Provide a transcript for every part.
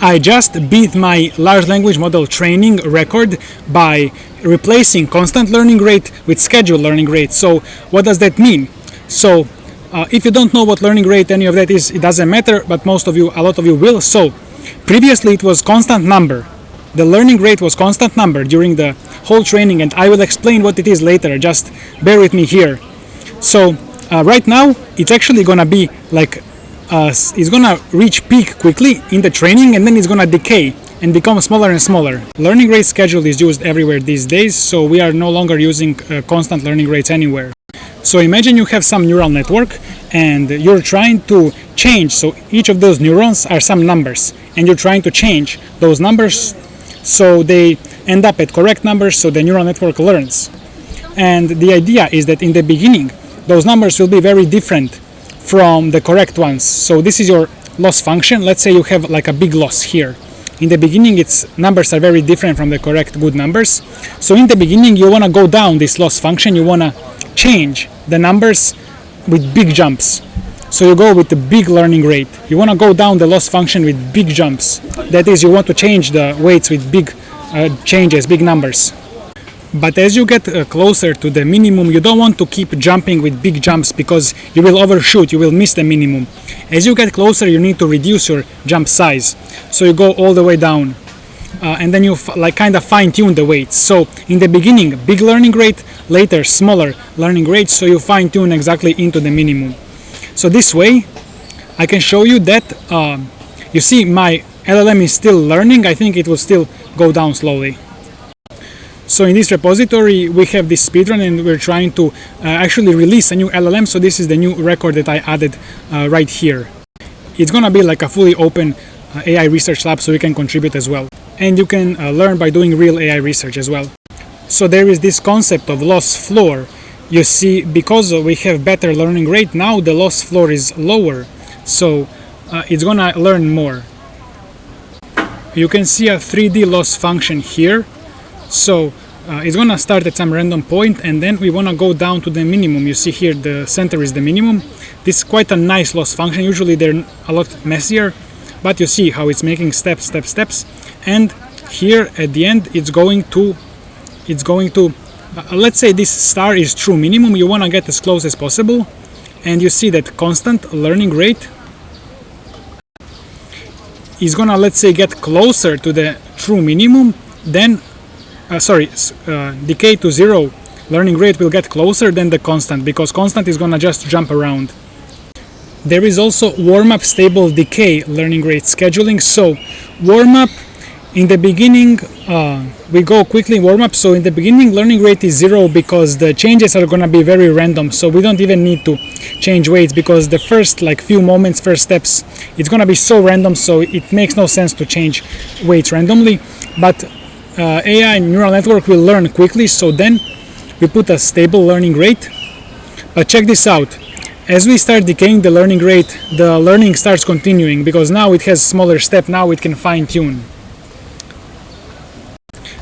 I just beat my large language model training record by replacing constant learning rate with scheduled learning rate. So what does that mean? So if you don't know what learning rate any of that is, it doesn't matter, but a lot of you will. So previously it was constant number. The learning rate was constant number during the whole training, and I will explain what it is later. Just bear with me here. So right now it's actually gonna be like it's gonna reach peak quickly in the training, and then it's gonna decay and become smaller and smaller. Learning rate schedule is used everywhere these days, so we are no longer using constant learning rates anywhere. So imagine you have some neural network and you're trying to change, so each of those neurons are some numbers, and you're trying to change those numbers so they end up at correct numbers, so the neural network learns. And the idea is that in the beginning those numbers will be very different from the correct ones. So this is your loss function. Let's say you have like a big loss here. In the beginning its numbers are very different from the correct good numbers. So in the beginning you want to go down this loss function, you want to change the numbers with big jumps. So you go with the big learning rate. You want to go down the loss function with big jumps. That is, you want to change the weights with big changes, big numbers. But as you get closer to the minimum, you don't want to keep jumping with big jumps because you will overshoot, you will miss the minimum. As you get closer, you need to reduce your jump size. So you go all the way down. And then you kind of fine-tune the weights. So in the beginning, big learning rate, later smaller learning rate, so you fine-tune exactly into the minimum. So this way, I can show you that, you see my LLM is still learning. I think it will still go down slowly. So in this repository, we have this speedrun, and we're trying to actually release a new LLM. So this is the new record that I added right here. It's gonna be like a fully open AI research lab, so you can contribute as well. And you can learn by doing real AI research as well. So there is this concept of loss floor. You see, because we have better learning rate, now the loss floor is lower. So it's gonna learn more. You can see a 3D loss function here. So it's gonna start at some random point, and then we wanna go down to the minimum. You see here the center is the minimum. This is quite a nice loss function. Usually they're a lot messier, but you see how it's making steps, and here at the end it's going to let's say this star is true minimum. You want to get as close as possible, and you see that constant learning rate is gonna, let's say, get closer to the true minimum. Then decay to zero learning rate will get closer than the constant, because constant is gonna just jump around. There is also Warmup stable decay learning rate scheduling. So Warmup, in the beginning, we go quickly in Warmup. So in the beginning, learning rate is 0 because the changes are going to be very random. So we don't even need to change weights, because the first few moments, first steps, it's going to be so random. So it makes no sense to change weights randomly. But AI neural network will learn quickly. So then we put a stable learning rate. But check this out. As we start decaying the learning rate, the learning starts continuing, because now it has smaller step. Now it can fine tune.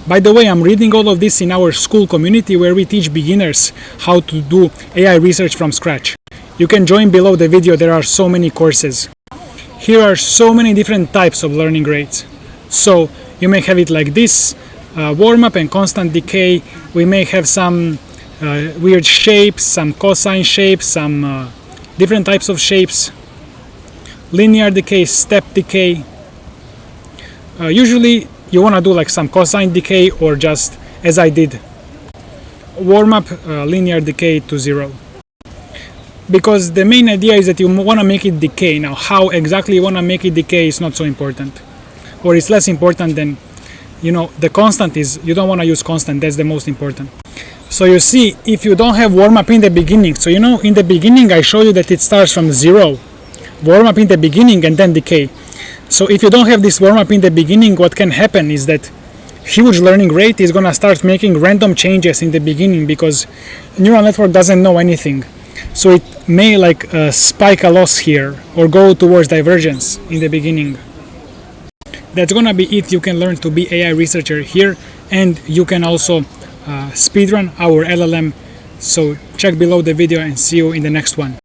By the way, I'm reading all of this in our school community, where we teach beginners how to do AI research from scratch. You can join below the video. There are so many courses. Here are so many different types of learning rates. So you may have it like this, warm-up and constant decay. We may have some weird shapes, some cosine shapes, some different types of shapes, linear decay, step decay. Usually you want to do like some cosine decay, or just as I did, warm up linear decay to 0. Because the main idea is that you want to make it decay. Now how exactly you want to make it decay is not so important, or it's less important than, the constant is, you don't want to use constant. That's the most important. So you see, if you don't have warm up in the beginning, so in the beginning I show you that it starts from 0, warm up in the beginning and then decay. So if you don't have this warm up in the beginning, what can happen is that huge learning rate is gonna start making random changes in the beginning, because neural network doesn't know anything. So it may spike a loss here, or go towards divergence in the beginning. That's gonna be it. You can learn to be AI researcher here, and you can also speedrun our LLM. So check below the video and see you in the next one.